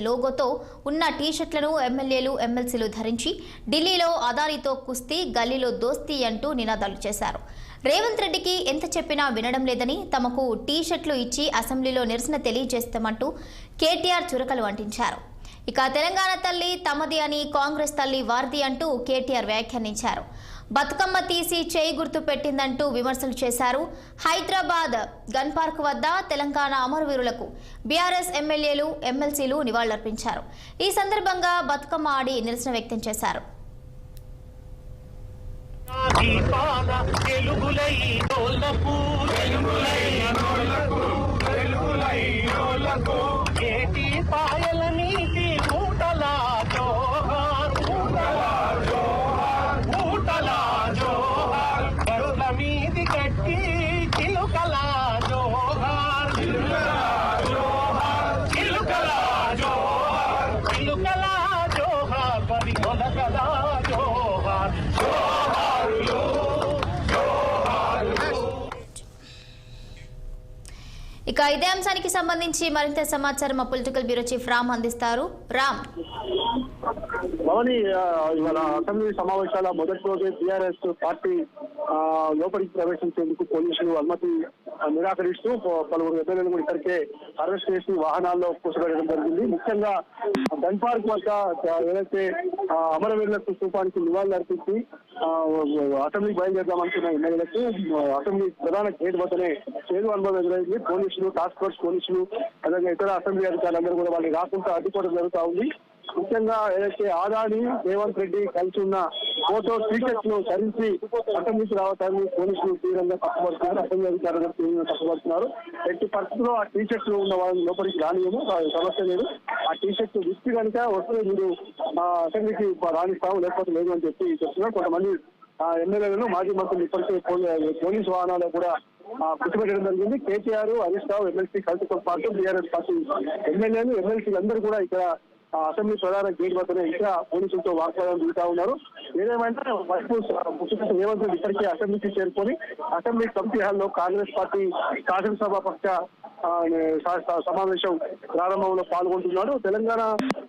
లోగోతో ఉన్న టీషర్ట్లను ఎమ్మెల్యేలు ఎమ్మెల్సీలు ధరించి ఢిల్లీలో అదానితో కుస్తీ గల్లీలో దోస్తీ అంటూ నినాదాలు చేశారు. రేవంత్ రెడ్డికి ఎంత చెప్పినా వినడం లేదని తమకు టీషర్ట్లు ఇచ్చి అసెంబ్లీలో నిరసన తెలియజేస్తామంటూ కేటీఆర్ చురకలు అంటించారు. ఇక తెలంగాణ తల్లి తమది అని కాంగ్రెస్ తల్లి వారిది అంటూ కేటీఆర్ వ్యాఖ్యానించారు. బతుకమ్మ తీసి చేయి గుర్తు పెట్టిందంటూ విమర్శలు చేశారు. హైదరాబాద్ గన్ పార్క్ వద్ద తెలంగాణ అమరవీరులకు బీఆర్ఎస్ ఎమ్మెల్యేలు ఎమ్మెల్సీలు నివాళులర్పించారు. ఈ సందర్భంగా బతుకమ్మ ఆడి నిరసన వ్యక్తం చేశారు. ఇక ఇదే అంశానికి సంబంధించి మరింత సమాచారం మా పొలిటికల్ బ్యూరో చీఫ్ రామ్ అందిస్తారు. రామ్, భవని ఇవాళ అసెంబ్లీ సమావేశాల మొదటి రోజే టీఆర్ఎస్ పార్టీ లోపలికి ప్రవేశించేందుకు పోలీసులు అనుమతి నిరాకరిస్తూ పలువురు ఎమ్మెల్యేలు కూడా ఇక్కడికే అరెస్ట్ చేసి వాహనాల్లో కూర్చోబెట్టడం జరిగింది. ముఖ్యంగా గన్ పార్క్ వద్ద ఏదైతే అమరవీరుల స్థూపానికి నివాళులు అర్పించి అసెంబ్లీకి బయలుదేరదామనుకున్న ఎమ్మెల్యేలకు అసెంబ్లీ ప్రధాన గేట్ వద్దనే చేదు అనుభవం ఎదురైంది. పోలీసులు, టాస్క్ ఫోర్స్ పోలీసులు అలాగే ఇతర అసెంబ్లీ అధికారులందరూ కూడా వాళ్ళని రాకుండా అడ్డుకోవడం జరుగుతూ ఉంది. ముఖ్యంగా ఏదైతే ఆదాని రేవంత్ రెడ్డి కలిసి ఉన్న ఫోటో టీషర్ట్స్ ను ధరించి అసెంబ్లీకి రావటాన్ని పోలీసులు తీవ్రంగా తప్పుపడుతున్నారు. అసెంబ్లీ అధికారులు తీవ్రంగా తప్పుపడుతున్నారు. ఎట్టి పరిస్థితుల్లో ఆ టీషర్ట్స్ లో ఉన్న వాళ్ళని లోపలికి రానియము, సమస్య లేదు. ఆ టీషర్ట్స్ విప్పి కనుక వస్తే మీరు అసెంబ్లీకి రాణిస్తాము, లేకపోతే లేదు అని చెప్పి చెప్తున్నారు. కొంతమంది ఎమ్మెల్యేలను మాజీ మంత్రులు ఇప్పటికే పోలీసు వాహనాల్లో కూడా కూర్చోబెట్టడం జరిగింది. కేటీఆర్, హరీష్ రావు, ఎమ్మెల్సీ కలిసితో పాటు బీఆర్ఎస్ పార్టీ ఎమ్మెల్యేలు ఎమ్మెల్సీలు అందరూ కూడా ఇక్కడ అసెంబ్లీ ప్రధాన గేట్ వద్దనే ఇంకా పోలీసులతో వాగ్వాదం దిగుతా ఉన్నారు. ఏదేమైనా ముఖ్యమంత్రి రేవంత్ రెడ్డి ఇప్పటికే అసెంబ్లీకి చేరుకొని అసెంబ్లీ కమిటీ హాల్లో కాంగ్రెస్ పార్టీ శాసనసభ పక్ష సమావేశం ప్రారంభంలో పాల్గొంటున్నాడు. తెలంగాణ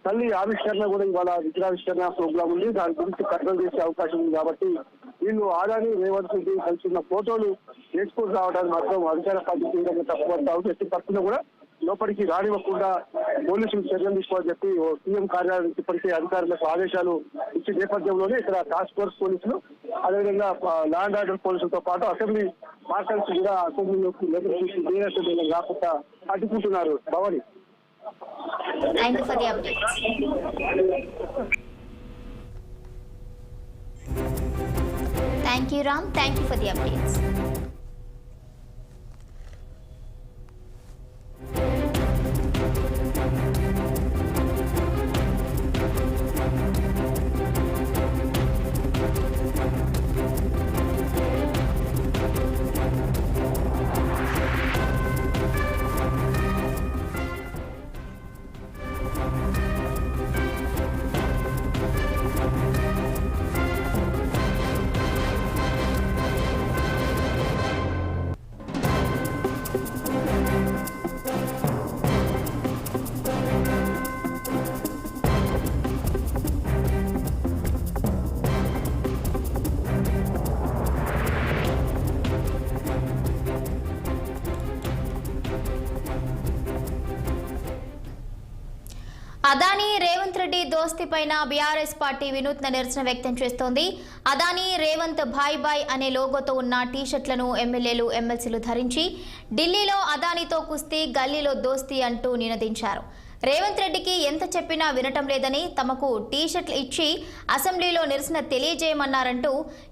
తల్లి ఆవిష్కరణ కూడా ఇవాళ విగ్రహావిష్కరణ ప్రోగ్రాం ఉంది. దాని గురించి కట్టడం చేసే అవకాశం ఉంది. కాబట్టి వీళ్ళు ఆదాని రేవంత్ రెడ్డి కలిసిన ఫోటోలు వేసుకొని రావడానికి మాత్రం అధికార పార్టీ తీవ్రంగా తప్పుపడతా ఉంది. ఎట్టి పరిస్థితుల్లో కూడా లోపలికి రానివ్వకుండా పోలీసులు చర్యలు తీసుకోవాలని చెప్పి సీఎం కార్యాలయానికి ఇప్పటికే అధికారులకు ఆదేశాలు ఇచ్చే నేపథ్యంలోనే ఇక్కడ టాస్క్ ఫోర్స్ పోలీసులు అదేవిధంగా లా అండ్ ఆర్డర్ పోలీసులతో పాటు అసెంబ్లీ మార్షల్స్ కూడా అసెంబ్లీలోకి లేకపోతే రాకుండా అడ్డుకుంటున్నారు. Bhavani, thank you Ram, thank you for the updates. Adani Revanth Reddy దోస్తీ పైన బీఆర్ఎస్ పార్టీ వినూత్న నిరసన వ్యక్తం చేస్తోంది. అదాని రేవంత్ భాయ్ భాయ్ అనే లోగోతో ఉన్న టీషర్ట్లను ఎమ్మెల్యేలు ఎమ్మెల్సీలు ధరించి ఢిల్లీలో అదానితో కుస్తీ గల్లీలో దోస్తీ అంటూ నినదించారు. రేవంత్ రెడ్డికి ఎంత చెప్పినా వినటం లేదని తమకు టీషర్ట్లు ఇచ్చి అసెంబ్లీలో నిరసన తెలియజేయమన్నారంటూ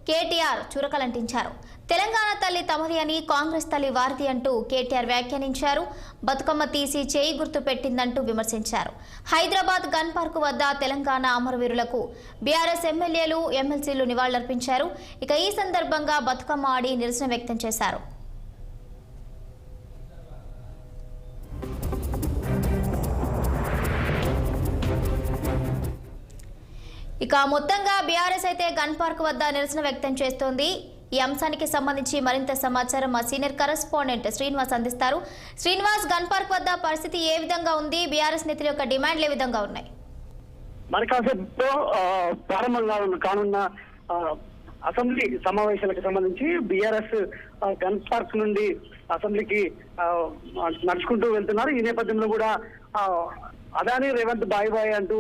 కేటీఆర్ చురకలంటించారు. తెలంగాణ తల్లి తమది అని కాంగ్రెస్ తల్లి వారిది అంటూ కేటీఆర్ వ్యాఖ్యానించారు. బతుకమ్మ తీసి చేయి గుర్తు పెట్టిందంటూ విమర్శించారు. హైదరాబాద్ గన్ పార్క్ వద్ద తెలంగాణ అమరవీరులకు బీఆర్ఎస్ ఎమ్మెల్యేలు ఎమ్మెల్సీలు నివాళులర్పించారు. ఇక ఈ సందర్భంగా బతుకమ్మ ఆడి నిరసన వ్యక్తం చేశారు. ఇక మొత్తంగా బీఆర్ఎస్ అయితే గన్ పార్క్ వద్ద నిరసన వ్యక్తం చేస్తోంది. ఈ అంశానికి సంబంధించి మరింత సమాచారం మా సీనియర్ కరెస్పాండెంట్ శ్రీనివాస్ అందిస్తారు. శ్రీనివాస్, గన్ పార్క్ వద్ద పరిస్థితి ఏ విధంగా ఉంది? బీఆర్ఎస్ నేతల యొక్క డిమాండ్లు ఏ విధంగా ఉన్నాయి? మరి కాసేపుతో ప్రారంభంగా కానున్న అసెంబ్లీ సమావేశాలకు సంబంధించి బీఆర్ఎస్ గన్ పార్క్ నుండి అసెంబ్లీకి నడుచుకుంటూ వెళ్తున్నారు. ఈ నేపథ్యంలో కూడా అదానీ రేవంత్ బాయ్ బాయ్ అంటూ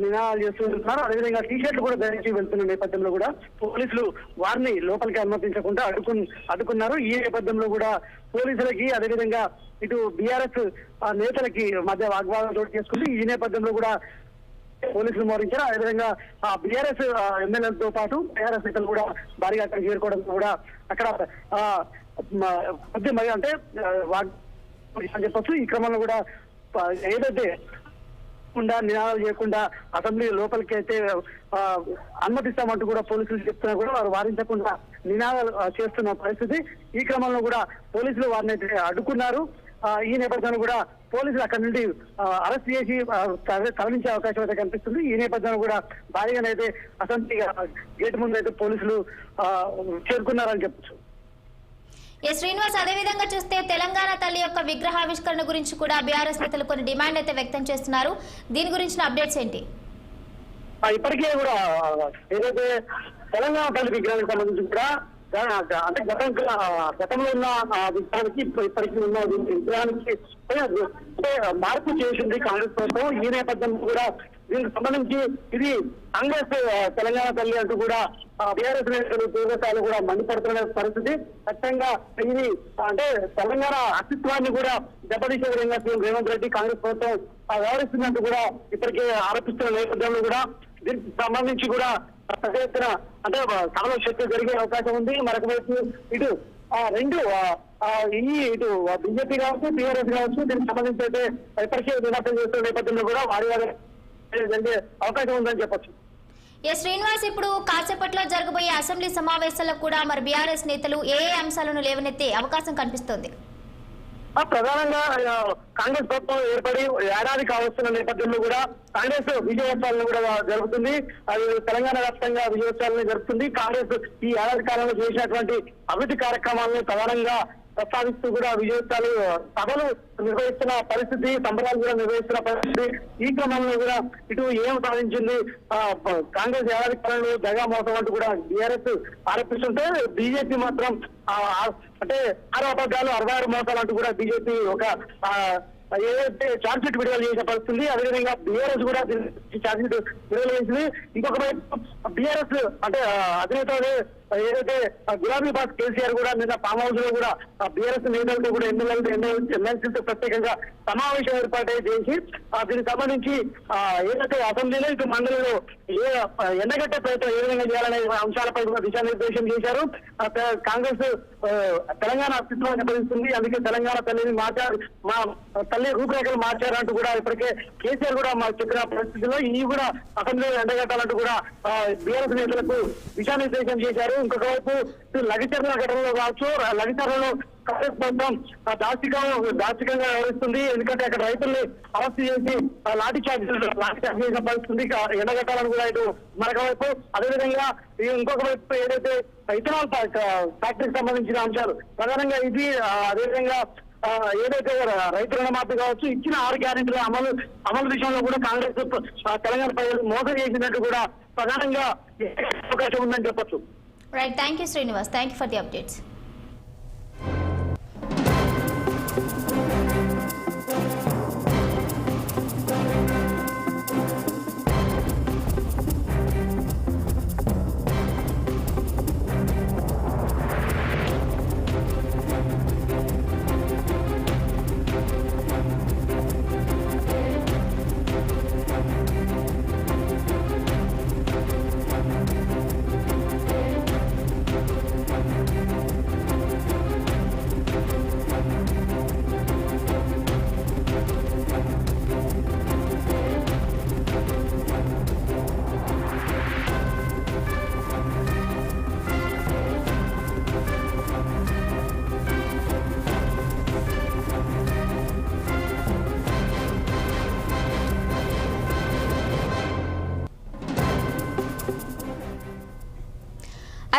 నినాదాలు చేస్తూ వెళ్తున్నారు. అదేవిధంగా టీషర్ట్లు కూడా ధరించి వెళ్తున్న నేపథ్యంలో కూడా పోలీసులు వారిని లోపలికి అనుమతించకుండా అడ్డుకున్నారు. ఈ నేపథ్యంలో కూడా పోలీసులకి అదేవిధంగా ఇటు బీఆర్ఎస్ నేతలకి మధ్య వాగ్వాదం చోటు చేసుకుంది. ఈ నేపథ్యంలో కూడా పోలీసులు మోహరించారు. అదేవిధంగా బీఆర్ఎస్ ఎమ్మెల్యేలతో పాటు బీఆర్ఎస్ నేతలు కూడా భారీగా అక్కడ చేరుకోవడం కూడా అక్కడ కొద్ది అంటే చెప్పచ్చు. ఈ క్రమంలో కూడా ఏదైతే నినాదాలు చేయకుండా అసెంబ్లీ లోపలికి అయితే అనుమతిస్తామంటూ కూడా పోలీసులు చెప్తున్నా కూడా వారు వారించకుండా నినాదాలు చేస్తున్న పరిస్థితి. ఈ క్రమంలో కూడా పోలీసులు వారిని అయితే అడ్డుకున్నారు. ఈ నేపథ్యంలో కూడా పోలీసులు అక్కడి నుండి అరెస్ట్ చేసి తరలించే అవకాశం అయితే కనిపిస్తుంది. ఈ నేపథ్యంలో కూడా భారీగానైతే అసెంబ్లీ గేట్ ముందు అయితే పోలీసులు చేరుకున్నారని చెప్పచ్చు. శ్రీనివాస్, అదేవిధంగా చూస్తే తెలంగాణ తల్లి యొక్క విగ్రహావిష్కరణ గురించి కూడా బీఆర్ఎస్ నేతలు కొన్ని డిమాండ్ అయితే వ్యక్తం చేస్తున్నారు. దీని గురించిన అప్డేట్స్ ఏంటి? ఇప్పటికే కూడా ఏదైతే తెలంగాణ తల్లి విగ్రహానికి సంబంధించి కూడా అంటే గతంలో ఉన్న విగ్రహానికి ఇప్పటికీ ఉన్న విగ్రహానికి అంటే మార్పు చేసింది కాంగ్రెస్ ప్రభుత్వం. ఈ నేపథ్యంలో కూడా దీనికి సంబంధించి ఇది కాంగ్రెస్ తెలంగాణ తల్లి అంటూ కూడా బీఆర్ఎస్ నేతలు తీవ్రస్థాయిలో కూడా మండిపడుతున్న పరిస్థితి. ఖచ్చితంగా ఇది అంటే తెలంగాణ అస్తిత్వాన్ని కూడా దెబ్బతీసే విధంగా సీఎం రేవంత్ రెడ్డి కాంగ్రెస్ ప్రభుత్వం వ్యవహరిస్తున్నట్టు కూడా ఇప్పటికే ఆరోపిస్తున్న నేపథ్యంలో కూడా దీనికి సంబంధించి కూడా పెద్ద ఎత్తున అంటే సభలో చర్చ జరిగే అవకాశం ఉంది. మరొక వైపు ఇటు రెండు ఇటు బీజేపీ కావచ్చు, టీఆర్ఎస్ కావచ్చు, దీనికి సంబంధించి అయితే ఇప్పటికే విమర్శలు చేస్తున్న నేపథ్యంలో కూడా వారి జరిగే అవకాశం ఉందని చెప్పొచ్చు. శ్రీనివాస్, ఇప్పుడు కాసేపట్లో జరగబోయే అసెంబ్లీ సమావేశాలకు కూడా మరి బీఆర్ఎస్ నేతలు ఏ అంశాలను లేవనెత్తే అవకాశం కనిపిస్తోంది? ప్రధానంగా కాంగ్రెస్ ప్రభుత్వం ఏర్పడి ఏడాది కావస్తున్న నేపథ్యంలో కూడా కాంగ్రెస్ విజయోత్సవాలను కూడా జరుగుతుంది. అది తెలంగాణ వ్యాప్తంగా విజయోత్సవాలను జరుపుతుంది. కాంగ్రెస్ ఈ ఏడాది కాలంలో చేసినటువంటి అభివృద్ధి కార్యక్రమాలను ప్రధానంగా ప్రస్తావిస్తూ కూడా విజయోత్సవాలు సభలు నిర్వహిస్తున్న పరిస్థితి, సంబరాలు కూడా నిర్వహిస్తున్న పరిస్థితి. ఈ క్రమంలో కూడా ఇటు ఏం సాధించింది కాంగ్రెస్ ఏడాది కాలంలో జగా మోసం అంటూ కూడా బీఆర్ఎస్ ఆరోపిస్తుంటే బీజేపీ మాత్రం అంటే 6 అబద్ధాలు 66 మోసాలు అంటూ కూడా బీజేపీ ఒక ఏదైతే ఛార్జ్ షీట్ విడుదల చేసిన పరిస్థితుంది. అదేవిధంగా బీఆర్ఎస్ కూడా ఛార్జ్ షీట్ విడుదల చేసింది. ఇంకొక వైపు బీఆర్ఎస్ అంటే అధినేత ఏదైతే గులాబీ బాస్ కేసీఆర్ కూడా నిన్న ఫామ్ హౌస్ లో కూడా బీఆర్ఎస్ నేతలతో కూడా ఎమ్మెల్సీలతో ప్రత్యేకంగా సమావేశం ఏర్పాటు చేసి దీనికి సంబంధించి ఏదైతే అసెంబ్లీలో ఇటు మండలిలో ఎండగట్టే ప్రయత్నం ఏ విధంగా చేయాలనే అంశాలపై కూడా దిశానిర్దేశం చేశారు. కాంగ్రెస్ తెలంగాణ అస్తిత్వాన్ని దెబ్బతీస్తుంది, అందుకే తెలంగాణ తల్లిని మార్చారు, మా తల్లి రూపురేఖలు మార్చారంటూ కూడా ఇప్పటికే కేసీఆర్ కూడా మాకు చెప్పిన పరిస్థితుల్లో ఈ కూడా అసెంబ్లీలో ఎండగట్టాలంటూ కూడా బీఆర్ఎస్ నేతలకు దిశానిర్దేశం చేశారు. ఇంకొక వైపు లగిచర్ల ఘటనలో కావచ్చు, లగిచర్లలో కాంగ్రెస్ ప్రభుత్వం దార్శికంగా వ్యవహరిస్తుంది. ఎందుకంటే అక్కడ రైతుల్ని అరెస్ట్ చేసి లాఠీ చార్జ్ చేసిన పరిస్థితుంది. ఎండగట్టాలని కూడా ఇటు మరొక వైపు, అదేవిధంగా ఇంకొక వైపు ఏదైతే ఇథనాల్ ఫ్యాక్టరీకి సంబంధించిన అంశాలు ప్రధానంగా ఇది, అదేవిధంగా ఏదైతే రైతు రుణమాఫీ కావచ్చు, ఇచ్చిన 6 గ్యారెంటీల అమలు విషయంలో కూడా కాంగ్రెస్ తెలంగాణ ప్రజలు మోసం చేసినట్టు కూడా ప్రధానంగా అవకాశం ఉందని చెప్పొచ్చు. Right, thank you Srinivas, thank you for the updates.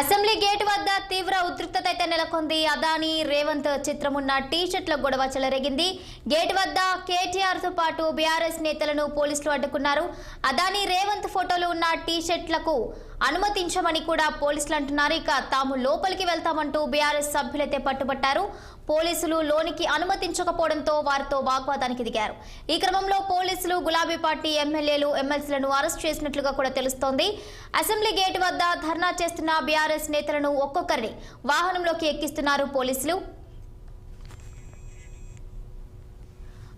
Assembly gate వద్ద తీవ్ర ఉద్రిక్తత అయితే నెలకొంది. అదానీ రేవంత్ చిత్రం ఉన్న టీ-షర్ట్ల గొడవ చెలరేగింది. గేట్ వద్ద కేటీఆర్ తో పాటు బీఆర్ఎస్ నేతలను పోలీసులు అడ్డుకున్నారు. అదానీ రేవంత్ ఫోటోలు ఉన్న టీ-షర్ట్లకు అనుమతించమని కూడా పోలీసులు అంటున్నారు. ఇక తాము లోపలికి వెళ్తామంటూ బీఆర్ఎస్ సభ్యులైతే పట్టుబట్టారు. పోలీసులు లోనికి అనుమతించకపోవడంతో వారితో వాగ్వాదానికి దిగారు. ఈ క్రమంలో పోలీసులు గులాబీ పార్టీ ఎమ్మెల్యేలు ఎమ్మెల్సీలను అరెస్ట్ చేసినట్లుగా కూడా తెలుస్తోంది. అసెంబ్లీ గేట్ వద్ద ధర్నా చేస్తున్న బీఆర్ఎస్ నేతలను ఒక్కొక్కరిని వాహనంలోకి ఎక్కిస్తున్నారు పోలీసులు.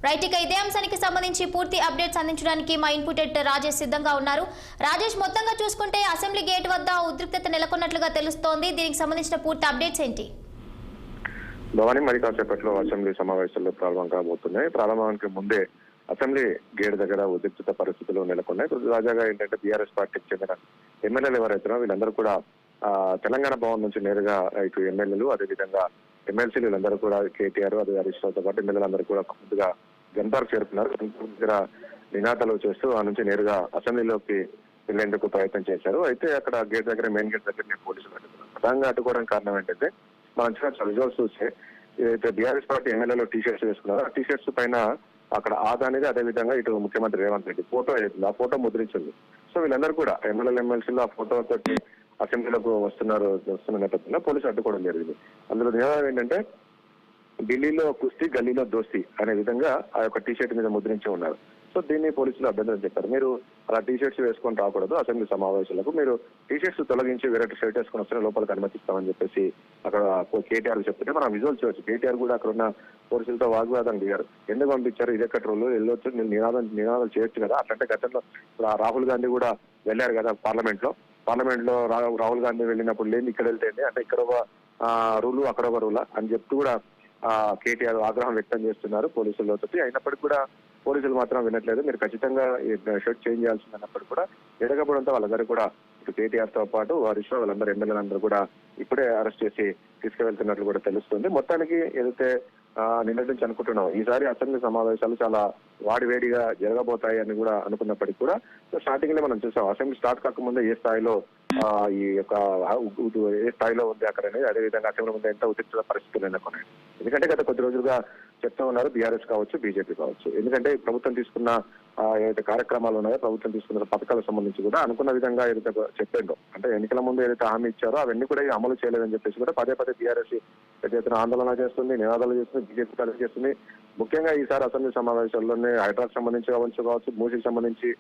రైట్, ఇక ఇదే అంశానికి సంబంధించి పూర్తి అప్డేట్స్ అందించడానికి మా ఇన్పుట్ ఎడిటర్ రాజేష్ సిద్ధంగా ఉన్నారు. రాజేష్, మొత్తంగా చూసుకుంటే అసెంబ్లీ గేట్ వద్ద ఉద్రిక్తత నెలకొన్నట్లుగా తెలుస్తోంది. దీనికి సంబంధించిన పూర్తి అప్డేట్స్ ఏంటి? భవానీ, మరి కాసేపట్లో అసెంబ్లీ సమావేశాలు ప్రారంభం కాబోతున్నాయి. ప్రారంభానికి ముందే అసెంబ్లీ గేట్ దగ్గర ఉద్రిక్తత పరిస్థితులు నెలకొన్నాయి. తాజాగా ఏంటంటే బీఆర్ఎస్ పార్టీకి చెందిన ఎమ్మెల్యేలు ఎవరైతే వీళ్ళందరూ కూడా తెలంగాణ భవన్ నుంచి నేరుగా ఇటు ఎమ్మెల్యేలు అదేవిధంగా ఎమ్మెల్సీలు వీళ్ళందరూ కూడా కేటీఆర్ అదే హరీష్ రావుతో పాటు ఎమ్మెల్యేలందరూ కూడా ముందుగా గన్పార్క్ చేరుకున్నారు. దగ్గర నినాదాలు చేస్తూ ఆ నుంచి నేరుగా అసెంబ్లీలోకి వెళ్లేందుకు ప్రయత్నం చేశారు. అయితే అక్కడ గేట్ దగ్గర మెయిన్ గేట్ దగ్గర పోలీసులు అడ్డుకున్నారు. ప్రధానంగా అడ్డుకోవడానికి కారణం ఏంటంటే మనం చూసిన రిజల్ట్స్ చూస్తే ఏదైతే బీఆర్ఎస్ పార్టీ ఎమ్మెల్యేలో టీ-షర్ట్స్ వేసుకున్నారో ఆ టీ-షర్ట్స్ పైన అక్కడ ఆదానిది అదేవిధంగా ఇటు ముఖ్యమంత్రి రేవంత్ రెడ్డి ఫోటో ఏదైతుంది ఆ ఫోటో ముద్రించింది. సో వీళ్ళందరూ కూడా ఎమ్మెల్యేలు ఎమ్మెల్సీలు ఆ ఫోటో తోటి అసెంబ్లీలోకి వస్తున్న నేపథ్యంలో పోలీసులు అడ్డుకోవడం జరిగింది. అందులో నినాదం ఏంటంటే ఢిల్లీలో కుస్తీ గల్లీలో దోస్తీ అనే విధంగా ఆ యొక్క టీ-షర్ట్ మీద ముద్రించి ఉన్నారు. సో దీన్ని పోలీసులు అభ్యంతరం చెప్పారు. మీరు అలా టీ-షర్ట్స్ వేసుకొని రాకూడదు అసెంబ్లీ సమావేశాలకు, మీరు టీ-షర్ట్స్ తొలగించి వేరే షర్ట్ వేసుకొని వస్తే లోపలికి అనుమతిస్తామని చెప్పేసి అక్కడ కేటీఆర్ చెప్తుంటే మనం విజువల్ చూడొచ్చు. కేటీఆర్ కూడా అక్కడ ఉన్న పోలీసులతో వాగ్వాదం దిగారు. ఎందుకు పంపించారు, ఇదే కట్రోలు వెళ్ళొచ్చు, నినాదాలు చేయొచ్చు కదా. అట్లంటే గతంలో రాహుల్ గాంధీ కూడా వెళ్ళారు కదా పార్లమెంట్ లో రాహుల్ గాంధీ వెళ్ళినప్పుడు లేని ఇక్కడ వెళ్తే అంటే ఇక్కడ ఒక రూలు అక్కడ ఒక రూలా అని చెప్తూ కూడా కేటీఆర్ ఆగ్రహం వ్యక్తం చేస్తున్నారు పోలీసులతో. అయినప్పటికీ కూడా పోలీసులు మాత్రం వినట్లేదు. మీరు ఖచ్చితంగా షర్ట్ చేంజ్ చేయాల్సింది అన్నప్పటికీ కూడా ఎడగబడంతో వాళ్ళందరూ కూడా ఇటు కేటీఆర్ తో పాటు హరీష్ రావు వాళ్ళందరూ ఎమ్మెల్యేలందరూ కూడా ఇప్పుడే అరెస్ట్ చేసి తీసుకువెళ్తున్నట్లు కూడా తెలుస్తుంది. మొత్తానికి ఏదైతే నిన్నటి నుంచి అనుకుంటున్నాం ఈసారి అసెంబ్లీ సమావేశాలు చాలా వాడివేడిగా జరగబోతాయి అని కూడా అనుకున్నప్పటికీ కూడా స్టార్టింగ్ లో మనం చూసాం అసెంబ్లీ స్టార్ట్ కాకముందే ఏ స్థాయిలో ఈ యొక్క ఏ స్థాయిలో ఉంది అక్కడ అనేది, అదేవిధంగా అసెంబ్లీ ముందు ఎంత ఉద్రిక్త పరిస్థితులు నెలకొన్నాయి. ఎందుకంటే గత కొద్ది రోజులుగా చెప్తూ ఉన్నారు బీఆర్ఎస్ కావచ్చు బీజేపీ కావచ్చు. ఎందుకంటే ప్రభుత్వం తీసుకున్న ఏదైతే కార్యక్రమాలు ఉన్నాయో ప్రభుత్వం తీసుకున్న పథకాలకు సంబంధించి కూడా అనుకున్న విధంగా ఏదైతే చెప్పిండో అంటే ఎన్నికల ముందు ఏదైతే హామీ ఇచ్చారో అవన్నీ కూడా అమలు చేయలేదని చెప్పేసి కూడా పదే బీఆర్ఎస్ ఏదైతే ఆందోళన చేస్తుంది, నినాదాలు చేస్తుంది, బీజేపీ కలిసి చేస్తుంది. ముఖ్యంగా ఈసారి అసెంబ్లీ సమావేశాల్లోనే హైడ్రాకు సంబంధించి కావచ్చు, మూసీకి సంబంధించి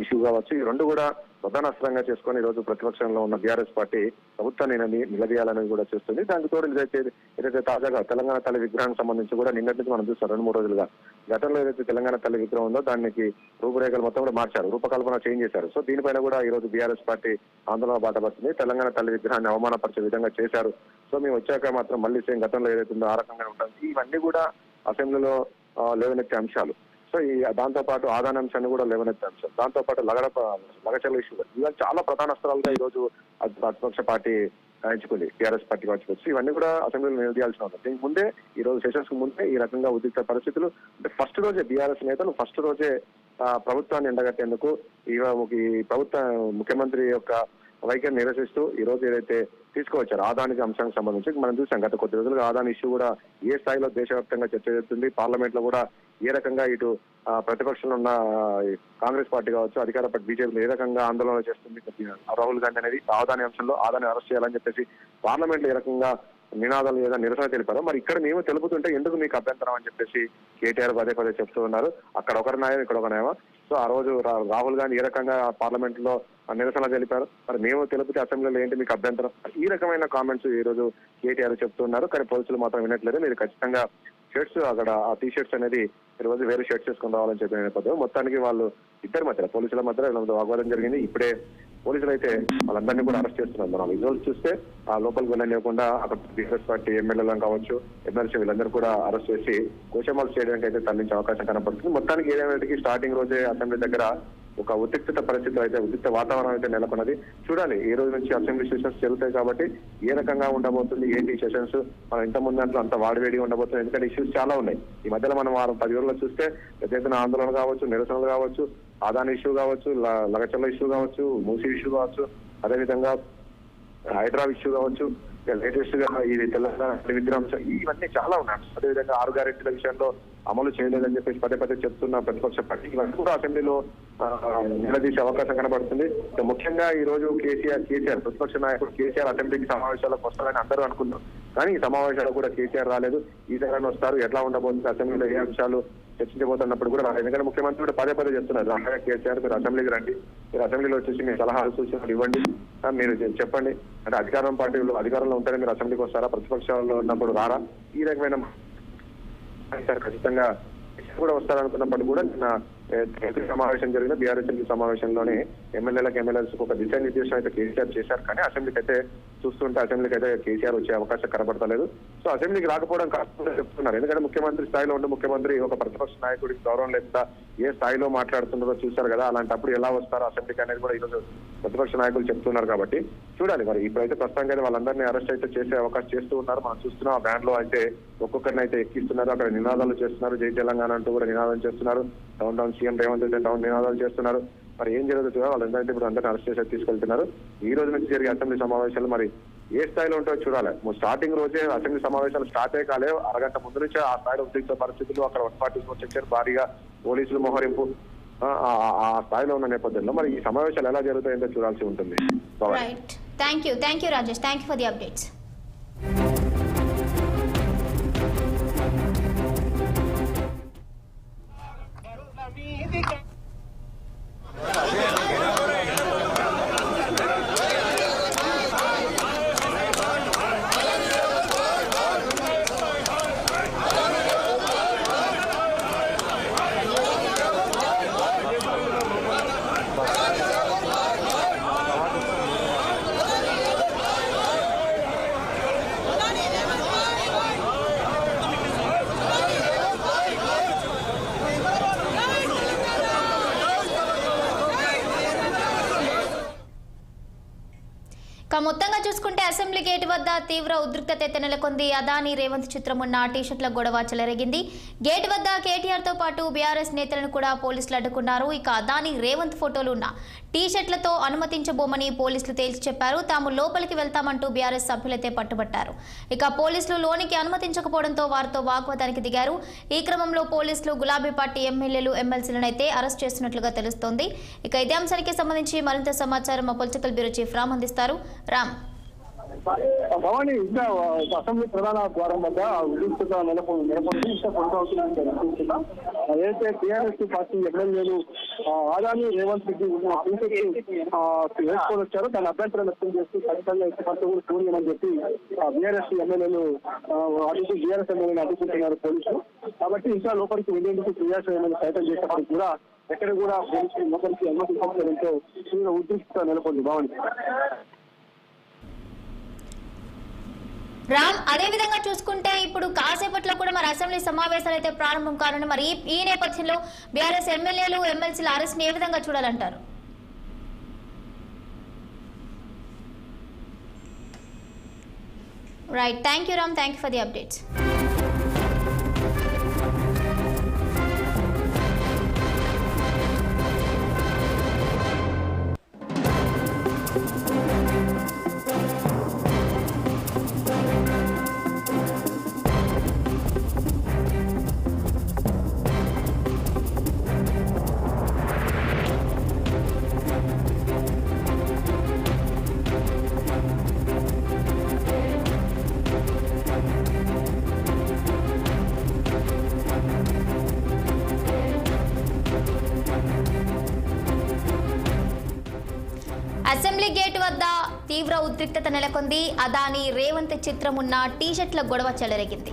ఇష్యూ కావచ్చు, ఈ రెండు కూడా ప్రధానాస్త్రంగా చేసుకొని ఈ రోజు ప్రతిపక్షంలో ఉన్న బీఆర్ఎస్ పార్టీ ప్రభుత్వాన్ని నిలదీయాలని కూడా చేస్తుంది. దానికి తోడు ఏదైతే తాజాగా తెలంగాణ తల్లి విగ్రహానికి సంబంధించి కూడా నిన్నటి నుంచి మనం చూస్తాం 2-3 రోజులుగా. గతంలో ఏదైతే తెలంగాణ తల్లి విగ్రహం ఉందో దానికి రూపురేఖలు మొత్తం కూడా మార్చారు, రూపకల్పన చేంజ్ చేశారు. సో దీనిపైన కూడా ఈ రోజు బీఆర్ఎస్ పార్టీ ఆందోళన బాటపడుతుంది. తెలంగాణ తల్లి విగ్రహాన్ని అవమానపరిచే విధంగా చేశారు. సో మేము వచ్చాక మాత్రం మళ్ళీ సేమ్ గతంలో ఏదైతే ఉందో ఆ రకంగా ఉంటుంది. ఇవన్నీ కూడా అసెంబ్లీలో లేవనెత్తే అంశాలు. సో ఈ దాంతో పాటు ఆదాన అంశాన్ని కూడా లేవనెత్తే అంశాలు, దాంతో పాటు లగచల ఇష్యూ, ఇవన్నీ చాలా ప్రధాన అస్త్రాలుగా ఈ రోజు ప్రతిపక్ష పార్టీ ఎంచుకుంది, టీఆర్ఎస్ పార్టీ వచ్చి ఇవన్నీ కూడా అసెంబ్లీలో నిలదీయాల్సిన ఉంది. దీనికి ముందే ఈ రోజు సెషన్స్ కు ముందే ఈ రకంగా ఉద్రిక్త పరిస్థితులు ఫస్ట్ రోజే బీఆర్ఎస్ నేతలు ఫస్ట్ రోజే ప్రభుత్వాన్ని ఎండగట్టేందుకు ఈ ప్రభుత్వ ముఖ్యమంత్రి యొక్క వైఖరిని నిరసిస్తూ ఈ రోజు ఏదైతే తీసుకువచ్చారు ఆదానికి అంశానికి సంబంధించి మనం చూసాం. గత కొద్ది రోజులుగా ఆదాని ఇష్యూ కూడా ఏ స్థాయిలో దేశవ్యాప్తంగా చర్చ జరుగుతుంది. పార్లమెంట్ లో కూడా ఏ రకంగా ఇటు ప్రతిపక్షంలో ఉన్న కాంగ్రెస్ పార్టీ కావచ్చు, అధికార పార్టీ బీజేపీ ఏ రకంగా ఆందోళన చేస్తుంది రాహుల్ గాంధీ అనేది ఆదాని అంశంలో ఆదాని అరెస్ట్ చేయాలని చెప్పేసి పార్లమెంట్ లో ఏ రకంగా నినాదాలు లేదా నిరసన తెలిపారు. మరి ఇక్కడ మేము తెలుపుతుంటే ఎందుకు మీకు అభ్యంతరం అని చెప్పేసి కేటీఆర్ పదే చెప్తూ ఉన్నారు. అక్కడ ఒకరి న్యాయం ఇక్కడ ఒక న్యాయం. సో ఆ రోజు రాహుల్ గాంధీ ఏ రకంగా పార్లమెంట్ లో నిరసన తెలిపారు, మరి మేము తెలిపితే అసెంబ్లీలో ఏంటి మీకు అభ్యంతరం, ఈ రకమైన కామెంట్స్ ఈ రోజు కేటీఆర్ చెప్తున్నారు. కానీ పోలీసులు మాత్రం వినట్లేదు. మీరు ఖచ్చితంగా షర్ట్స్ అక్కడ ఆ టీ షర్ట్స్ అనేది ఈ రోజు వేరే షర్ట్స్ వేసుకుని రావాలని చెప్పిన నేపథ్యం మొత్తానికి వాళ్ళు ఇద్దరి మధ్య పోలీసుల మధ్య వాగ్వాదం జరిగింది. ఇప్పుడే పోలీసులు అయితే వాళ్ళందరినీ కూడా అరెస్ట్ చేస్తున్నారు. మనం విజువల్స్ చూస్తే ఆ లోపలికి వెళ్ళలేకుండా అక్కడ బీఆర్ఎస్ పార్టీ ఎమ్మెల్యేలను కావచ్చు, ఎమ్మెల్సీ వీళ్ళందరూ కూడా అరెస్ట్ చేసి గోషామాల్ స్టేడియంకి అయితే తరలించే అవకాశం కనపడుతుంది. మొత్తానికి ఏదైనా స్టార్టింగ్ రోజే అసెంబ్లీ దగ్గర ఒక ఉద్రిక్త పరిస్థితి అయితే ఉద్రిక్త వాతావరణం అయితే నెలకొన్నది. చూడాలి ఈ రోజు నుంచి అసెంబ్లీ సెషన్స్ జరుగుతాయి కాబట్టి ఏ రకంగా ఉండబోతుంది, ఏంటి సెషన్స్, మనం ఇంత ముందు దాంట్లో అంత వాడివేడిగా ఉండబోతుంది. ఎందుకంటే ఇష్యూస్ చాలా ఉన్నాయి. ఈ మధ్యలో మనం 10 రోజుల్లో చూస్తే పెద్ద ఎత్తున ఆందోళన కావచ్చు, నిరసనలు కావచ్చు, ఆదాని ఇష్యూ కావచ్చు, లగచల్ల ఇష్యూ కావచ్చు, మూసీ ఇష్యూ కావచ్చు, అదేవిధంగా హైడ్రా ఇష్యూ కావచ్చు, లేటెస్ట్ గా ఇది తెలంగాణ విగ్రహం ఇవన్నీ చాలా ఉన్నాయి. అదేవిధంగా 6 గ్యారెంటీల విషయంలో అమలు చేయలేదని చెప్పేసి పదే పదే చెప్తున్న ప్రతిపక్ష పార్టీ ఇవన్నీ కూడా అసెంబ్లీలో నిలదీసే అవకాశం కనబడుతుంది. ముఖ్యంగా ఈ రోజు కేసీఆర్ ప్రతిపక్ష నాయకుడు కేసీఆర్ అసెంబ్లీకి సమావేశాలకు వస్తారని అందరూ అనుకున్నారు. కానీ ఈ సమావేశాలకు కూడా కేసీఆర్ రాలేదు. ఈ దగ్గర వస్తారు, ఎట్లా ఉండబోతుంది అసెంబ్లీలో ఏ అంశాలు చర్చించబోతున్నప్పుడు కూడా రాలేదు. ఎందుకంటే ముఖ్యమంత్రి కూడా పదే పదే చెప్తున్నారు, రాగా కేసీఆర్ మీరు అసెంబ్లీకి రండి, మీరు అసెంబ్లీలో వచ్చేసి మీ సలహాలు సూచనలు ఇవ్వండి, మీరు చెప్పండి. అంటే అధికారంలో ఉంటేనే మీరు అసెంబ్లీకి వస్తారా, ప్రతిపక్షంలో ఉన్నప్పుడు రారా? ఈ రకమైన ఖచ్చితంగా కూడా వస్తారనుకున్నప్పుడు కూడా నిన్న సమావేశం జరిగిన బీఆర్ఎస్ సమావేశంలోనే ఎమ్మెల్యేలకు ఒక దిశానిర్దేశం అయితే కేసీఆర్ చేశారు. కానీ అసెంబ్లీకి అయితే చూస్తుంటే అసెంబ్లీకి అయితే కేసీఆర్ వచ్చే అవకాశం కనబడతలేదు. సో అసెంబ్లీకి రాకపోవడం కాకుండా చెప్తున్నారు. ఎందుకంటే ముఖ్యమంత్రి స్థాయిలో ఉండి ముఖ్యమంత్రి ఒక ప్రతిపక్ష నాయకుడికి గౌరవం లేకుండా ఏ స్థాయిలో మాట్లాడుతున్నారో చూశారు కదా, అలాంటప్పుడు ఎలా వస్తారో అసెంబ్లీకి అనేది కూడా ఈరోజు ప్రతిపక్ష నాయకులు చెప్తున్నారు. కాబట్టి చూడాలి మరి. ఇప్పుడైతే ప్రస్తుతానికి వాళ్ళందరినీ అరెస్ట్ అయితే చేసే అవకాశం చేస్తూ ఉన్నారు. మనం చూస్తున్నాం ఆ వ్యాన్ లో అయితే ఒక్కొక్కరిని అయితే ఎక్కిస్తున్నారు, అక్కడ నినాదాలు చేస్తున్నారు, జై తెలంగాణ అంటూ కూడా నినాదాలు చేస్తున్నారు. Town CM Revanth Reddy town నినాదాలు చేస్తున్నారు. మరి ఏం జరుగుతుందో వాళ్ళందరినీ ఇప్పుడు అందరినీ అరెస్ట్ చేసి తీసుకెళ్తున్నారు. ఈ రోజు నుంచి జరిగే అసెంబ్లీ సమావేశాలు మరి ఏ స్థాయిలో ఉంటుందో చూడాలి. స్టార్టింగ్ రోజే అసెంబ్లీ సమావేశాలు స్టార్ట్ అయ్యే కాలే, అరగంట ముందు నుంచే ఆ స్థాయిలో ఉద్రిక్త పరిస్థితులు, అక్కడ 144 సెక్షన్ భారీగా పోలీసులు మోహరింపు ఆ స్థాయిలో ఉన్న నేపథ్యంలో మరి ఈ సమావేశాలు ఎలా జరుగుతాయంటే చూడాల్సి ఉంటుంది. Thank you Rajesh, thank you for the updates. మొత్తంగా చూసుకుంటే అసెంబ్లీ గేట్ వద్ద తీవ్ర ఉద్రిక్తత నెలకొంది. అదానీ రేవంత్ చిత్రం ఉన్న టీషర్ట్ల గొడవ చెలరేగింది. గేట్ వద్ద కేటీఆర్ తో పాటు బీఆర్ఎస్ నేతలను కూడా పోలీసులు అడ్డుకున్నారు. ఇక అదానీ రేవంత్ ఫోటోలు ఉన్న టీషర్ట్లతో అనుమతించబోమని పోలీసులు తేల్చి చెప్పారు. తాము లోపలికి వెళ్తామంటూ బీఆర్ఎస్ సభ్యులైతే పట్టుబట్టారు. ఇక పోలీసులు లోనికి అనుమతించకపోవడంతో వారితో వాగ్వాదానికి దిగారు. ఈ క్రమంలో పోలీసులు గులాబీ పార్టీ ఎమ్మెల్యేలు ఎమ్మెల్సీలను అయితే అరెస్ట్ చేస్తున్నట్లుగా తెలుస్తోంది. ఇక ఇదే అంశానికి సంబంధించి మరింత సమాచారం మా పొలిటికల్ బ్యూరో చీఫ్ రామ్ అందిస్తారు. రామ్, భవానీ ఇంకా అసెంబ్లీ ప్రధాన ద్వారం వద్ద ఉద్రిక్తత నెలకొంది. ఇంకా కొనసాగుతుంది. ఏదైతే టీఆర్ఎస్ పార్టీ ఎమ్మెల్యేలు ఆదాని రేవంత్ రెడ్డి వేసుకొని వచ్చారో దాని అభ్యంతరం వ్యక్తం చేస్తూ ఖచ్చితంగా ఇష్టపడుతూ కూడా చూడమని చెప్పి బీఆర్ఎస్ ఎమ్మెల్యేలు అడ్డుకుంటున్నారు పోలీసులు. కాబట్టి ఇంకా లోపలికి వెళ్లేందుకు టీఆర్ఎస్ ఎమ్మెల్యే ప్రయత్నం చేసినప్పుడు కూడా ఎక్కడ కూడా పోలీసులు లోపలికి అనుమతించడంతో తీవ్ర ఉద్రిక్తత నెలకొంది. భవానీ రామ్, అదే విధంగా చూసుకుంటే ఇప్పుడు కాసేపట్లో కూడా మరి అసెంబ్లీ సమావేశాలు అయితే ప్రారంభం కానున్నాయి. మరి ఈ నేపథ్యంలో బీఆర్ఎస్ ఎమ్మెల్యేలు ఎమ్మెల్సీల అరెస్ట్ ని ఏ విధంగా చూడాలంటారు? Right, thank you Ram, thank you for the updates. Assembly gate వద్ద తీవ్ర ఉద్రిక్తత నెలకొంది. అదానీ రేవంత్ చిత్రం ఉన్న టీషర్ట్ల గొడవ చెలరేగింది.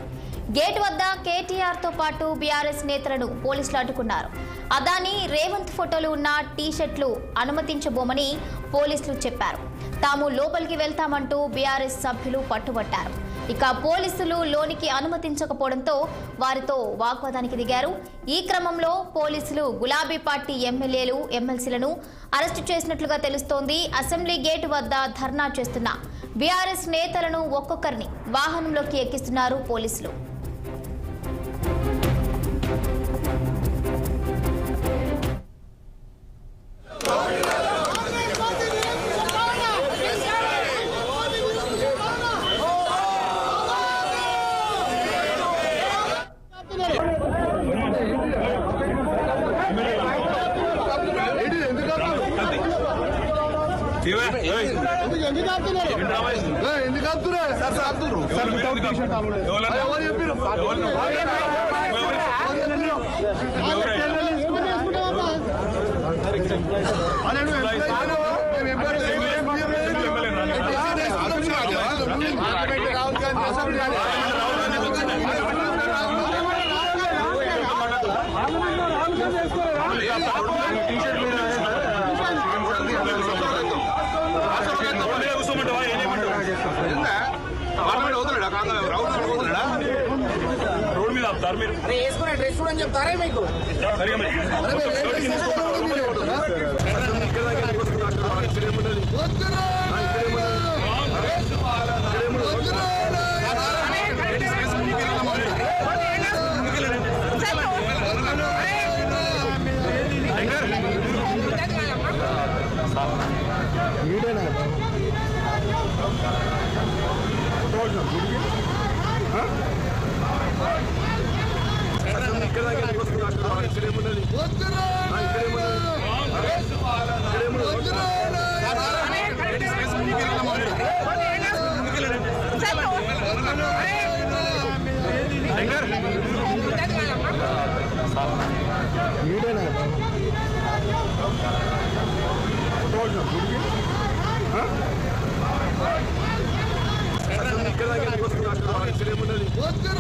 గేట్ వద్ద కేటీఆర్ తో పాటు బీఆర్ఎస్ నేతలను పోలీసులు అడ్డుకున్నారు. అదానీ రేవంత్ ఫోటోలు ఉన్న టీషర్ట్లు అనుమతించబోమని పోలీసులు చెప్పారు. తాము లోపలికి వెళ్తామంటూ బీఆర్ఎస్ సభ్యులు పట్టుబట్టారు. ఇక పోలీసులు లోనికి అనుమతించకపోవడంతో వారితో వాగ్వాదానికి దిగారు. ఈ క్రమంలో పోలీసులు గులాబీ పార్టీ ఎమ్మెల్యేలు ఎమ్మెల్సీలను అరెస్టు చేసినట్లుగా తెలుస్తోంది. అసెంబ్లీ గేటు వద్ద ధర్నా చేస్తున్న బీఆర్ఎస్ నేతలను ఒక్కొక్కరిని వాహనంలోకి ఎక్కిస్తున్నారు పోలీసులు. రోడ్ మీద ఆపుతారు మీరు. వేసుకునే డ్రెస్ కూడా చెప్తారా మీకు? ఇక్కడ